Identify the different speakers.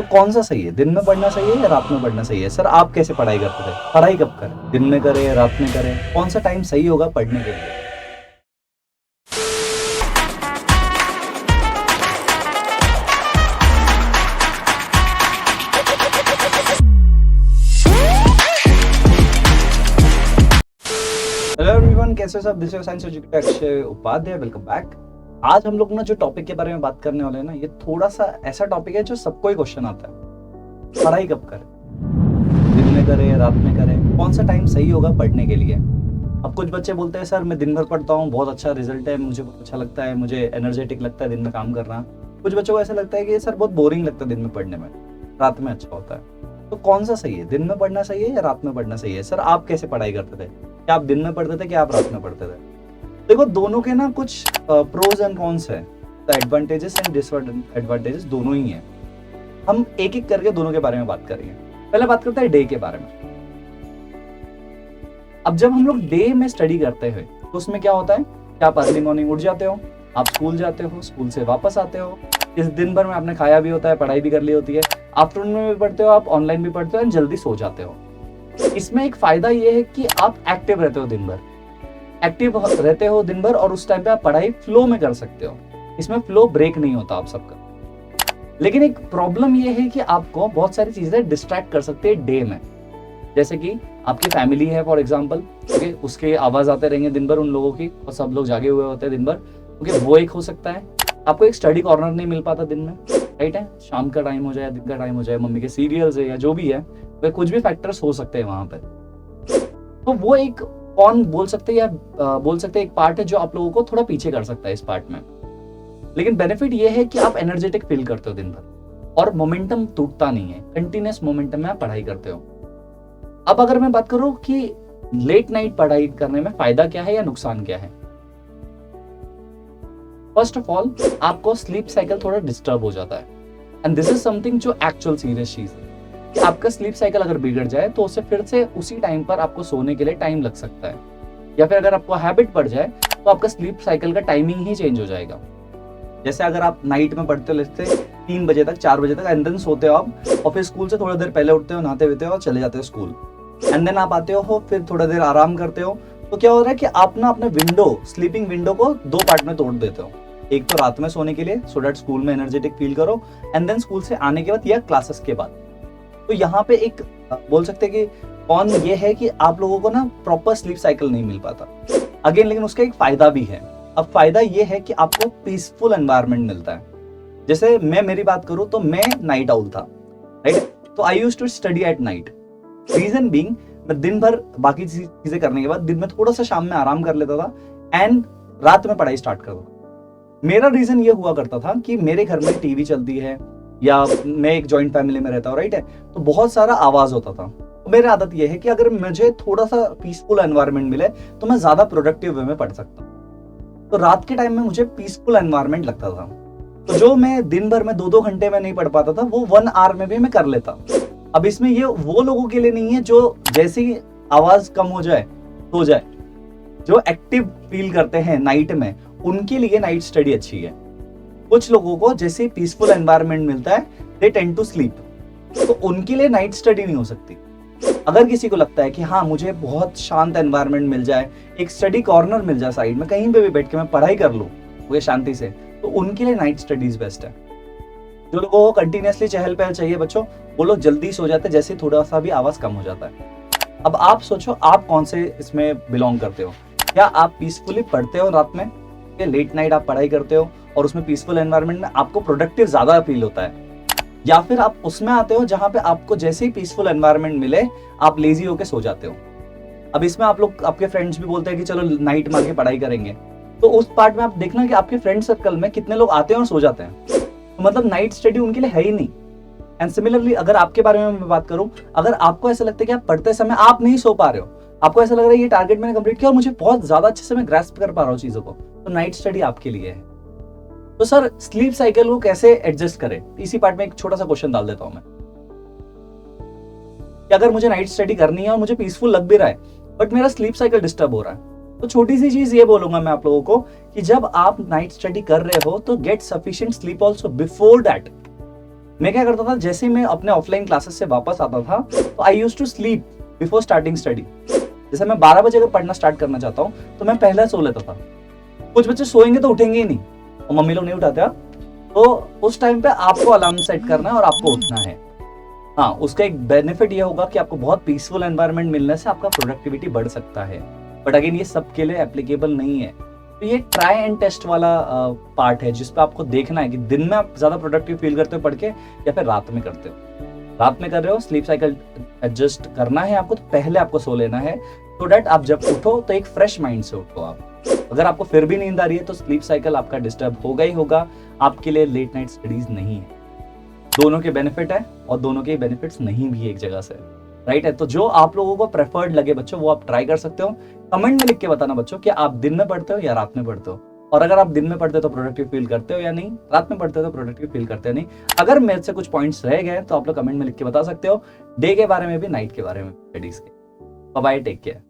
Speaker 1: तो कौन सा सही है, दिन में पढ़ना सही है या रात में पढ़ना सही है? सर आप कैसे पढ़ाई करते थे? पढ़ाई कब करें, दिन में करें या रात में करें? कौन सा टाइम सही होगा पढ़ने के लिए? हेलो एवरीवन, कैसे हो सब? This is science educator Akshay Upadhyay, welcome back. आज हम लोग ना जो टॉपिक के बारे में बात करने वाले हैं ना, ये थोड़ा सा ऐसा टॉपिक है जो सबको ही क्वेश्चन आता है। पढ़ाई कब करें, दिन में करें या रात में करें? कौन सा टाइम सही होगा पढ़ने के लिए? अब कुछ बच्चे बोलते हैं सर मैं दिन भर पढ़ता हूँ, बहुत अच्छा रिजल्ट है, मुझे बहुत अच्छा लगता है, मुझे एनर्जेटिक लगता है दिन में काम करना। कुछ बच्चों को ऐसा लगता है कि सर बहुत बोरिंग लगता है दिन में पढ़ने में, रात में अच्छा होता है। तो कौन सा सही है, दिन में पढ़ना सही है या रात में पढ़ना सही है? सर आप कैसे पढ़ाई करते थे? क्या आप दिन में पढ़ते थे, क्या आप रात में पढ़ते थे? देखो, दोनों के ना कुछ प्रोज एंड कॉन्स है, एडवांटेजेस एंड डिसएडवांटेजेस दोनों ही हैं। हम एक एक करके दोनों के बारे में बात करेंगे। पहले बात करते हैं डे के बारे में। अब जब हम लोग डे में स्टडी करते हैं तो उसमें क्या होता है कि आप अर्ली मॉर्निंग उठ जाते हो, आप स्कूल जाते हो, स्कूल से वापस आते हो, इस दिन भर में आपने खाया भी होता है, पढ़ाई भी कर ली होती है, आफ्टरनून में भी पढ़ते हो, आप ऑनलाइन भी पढ़ते हो एंड जल्दी सो जाते हो। इसमें एक फायदा ये है कि आप एक्टिव रहते हो दिन भर, और उस टाइम पे आप पढ़ाई फ्लो में कर सकते हो। इसमें फ्लो ब्रेक नहीं होता आप सबका। लेकिन एक प्रॉब्लम ये है कि आपको बहुत सारी चीजें डिस्ट्रैक्ट कर सकते हैं डे में। जैसे कि आपकी फैमिली है फॉर एग्जाम्पल, ओके, उसके आवाज आते रहेंगे दिन भर उन लोगों की, और सब लोग जागे हुए होते हैं दिन भर, ओके, वो एक हो सकता है। आपको एक स्टडी कॉर्नर नहीं मिल पाता दिन में, राइट है, शाम का टाइम हो जाए, दिन का टाइम हो जाए, मम्मी के सीरियल्स है या जो भी है, वे कुछ भी फैक्टर्स हो सकते हैं वहां पर। तो वो एक कौन बोल सकते हैं या बोल सकते हैं एक पार्ट है जो आप लोगों को थोड़ा पीछे कर सकता है इस पार्ट में। लेकिन बेनिफिट ये है कि आप एनर्जेटिक फील करते हो दिन भर और मोमेंटम टूटता नहीं है, कंटिन्यूस मोमेंटम में आप पढ़ाई करते हो। अब अगर मैं बात करूं कि लेट नाइट पढ़ाई करने में फायदा क्या है या नुकसान क्या है, फर्स्ट ऑफ ऑल आपको स्लीप साइकिल थोड़ा डिस्टर्ब हो जाता है, एंड दिस इज समथिंग जो एक्चुअल सीरियस चीज है कि आपका स्लीप साइकिल अगर बिगड़ जाए तो उससे फिर से उसी टाइम पर आपको सोने के लिए टाइम लग सकता है, या फिर अगर आपको हैबिट पड़ जाए तो आपका स्लीप साइकिल का टाइमिंग ही चेंज हो जाएगा। जैसे अगर आप नाइट में पढ़ते हो, लेते 3 बजे तक 4 बजे तक, एंड देन सोते हो आप, और फिर स्कूल से थोड़ा देर पहले उठते हो, नहाते हुए और चले जाते हो स्कूल, एंड देन आप आते हो, फिर थोड़ा देर आराम करते हो, तो क्या हो रहा है कि आप ना अपने स्लीपिंग विंडो को 2 पार्ट में तोड़ देते हो। एक तो रात में सोने के लिए, सो दैट स्कूल में एनर्जेटिक फील करो, एंड देन स्कूल से आने के बाद या क्लासेस के बाद। तो यहाँ पे एक बोल सकते हैं कि कौन ये है कि आप लोगों को ना प्रॉपर स्लीप साइकिल नहीं मिल पाता अगेन। लेकिन उसका एक फायदा भी है। अब फायदा ये है कि आपको पीसफुल एनवायरनमेंट मिलता है। जैसे मैं मेरी बात करूं तो मैं नाइट आउल था, राइट, तो I used to study at night. Reason being, मैं दिन भर बाकी चीजें करने के बाद दिन में थोड़ा सा शाम में आराम कर लेता था एंड रात में पढ़ाई स्टार्ट करता था। मेरा रीजन ये हुआ करता था कि मेरे घर में टीवी चलती है, या मैं एक जॉइंट फैमिली में रहता हूँ, राइट है, तो बहुत सारा आवाज होता था। तो मेरी आदत ये है कि अगर मुझे थोड़ा सा पीसफुल एनवायरनमेंट मिले तो मैं ज्यादा प्रोडक्टिव वे में पढ़ सकता हूँ। तो रात के टाइम में मुझे पीसफुल एनवायरनमेंट लगता था, तो जो मैं दिन भर में 2-2 घंटे में नहीं पढ़ पाता था, वो 1 आवर में भी मैं कर लेता। अब इसमें ये वो लोगों के लिए नहीं है जो जैसे ही आवाज कम हो जाए तो जाए, जो एक्टिव फील करते हैं नाइट में, उनके लिए नाइट स्टडी अच्छी है। कुछ लोगों को जैसे पीसफुल एनवायरनमेंट मिलता है, दे टेंड टू स्लीप, तो उनके लिए नाइट स्टडी नहीं हो सकती। अगर किसी को लगता है कि हाँ मुझे बहुत शांत एनवायरनमेंट मिल जाए, एक स्टडी कॉर्नर मिल जाए साइड में, कहीं पे भी बैठ के मैं पढ़ाई कर लूं वो शांति से, तो उनके लिए नाइट स्टडीज बेस्ट है। जो लोगों को कंटिन्यूअसली चहल पहल चाहिए बच्चों, वो लोग जल्दी सो जाते हैं जैसे थोड़ा सा भी आवाज कम हो जाता है। अब आप सोचो आप कौन से इसमें बिलोंग करते हो। क्या आप पीसफुली पढ़ते हो रात में, लेट नाइट आप पढ़ाई करते हो और उसमें पीसफुल एनवायरनमेंट में आपको प्रोडक्टिव ज्यादा फील होता है, या फिर आप उसमें आते हो जहां पे आपको जैसे ही पीसफुल एनवायरनमेंट मिले आप लेजी होके सो जाते हो। अब इसमें आप लोग, आपके फ्रेंड्स भी बोलते हैं कि चलो नाइट मार के पढ़ाई करेंगे, तो उस पार्ट में आप देखना कि आपके फ्रेंड सर्कल में कितने लोग आते हैं और सो जाते हैं, तो मतलब नाइट स्टडी उनके लिए है ही नहीं। एंड सिमिलरली अगर आपके बारे में मैं बात करूं, अगर आपको ऐसा लगता है कि आप पढ़ते समय आप नहीं सो पा रहे हो, आपको ऐसा लग रहा है ये टारगेट मैंने कंप्लीट किया और मुझे बहुत ज्यादा अच्छे से मैं ग्रैस्प कर पा रहा हूँ चीजों को, तो नाइट स्टडी आपके लिए है। तो सर स्लीप साइकिल को कैसे एडजस्ट करें, इसी पार्ट में एक छोटा सा क्वेश्चन डाल देता हूं मैं कि अगर मुझे नाइट स्टडी करनी है और मुझे पीसफुल लग भी रहा है बट मेरा स्लीप साइकिल डिस्टर्ब हो रहा है, तो छोटी सी चीज ये बोलूंगा मैं आप लोगों को कि जब आप नाइट स्टडी कर रहे हो तो get sufficient sleep also before that. मैं क्या करता था, जैसे ही मैं अपने ऑफलाइन क्लासेस से वापस आता था तो I used to sleep before starting study. जैसे मैं 12 बजे अगर पढ़ना स्टार्ट करना चाहता हूँ तो मैं पहले सो लेता था। कुछ बच्चे सोएंगे तो उठेंगे ही नहीं और मम्मी लोग नहीं उठाते। तो उस टाइम पे आपको अलार्म सेट करना है और आपको उठना है। हाँ, उसका एक बेनिफिट ये होगा कि आपको बहुत पीसफुल एनवायरनमेंट मिलने से आपका प्रोडक्टिविटी बढ़ सकता है। बट अगेन ये सबके लिए एप्लीकेबल नहीं है। तो ये ट्राई एंड टेस्ट वाला पार्ट है जिसपे आपको देखना है कि दिन में आप ज्यादा प्रोडक्टिव फील करते हो पढ़ के या फिर रात में करते हो। रात में कर रहे हो, स्लीप साइकिल एडजस्ट करना है आपको, तो पहले आपको सो लेना है सो दैट आप जब उठो तो एक फ्रेश माइंड से उठो आप। अगर आपको फिर भी नींद आ रही है तो स्लीप साइकिल आपका डिस्टर्ब होगा ही होगा, आपके लिए लेट नाइट स्टडीज नहीं है। दोनों के बेनिफिट है और दोनों के बेनिफिट्स नहीं भी एक जगह से, राइट है। तो जो आप लोगों को प्रेफर्ड लगे बच्चों वो आप ट्राई कर सकते हो। कमेंट में लिख के बताना बच्चों कि आप दिन में पढ़ते हो या रात में पढ़ते हो, और अगर आप दिन में पढ़ते हो तो प्रोडक्टिव फील करते हो या नहीं, रात में पढ़ते हो तो प्रोडक्टिव फील करते हो नहीं। अगर मेरे से कुछ पॉइंट्स रह गए तो आप लोग कमेंट में लिख के बता सकते हो, डे के बारे में भी, नाइट के बारे में, स्टडीज के। Bye, take care.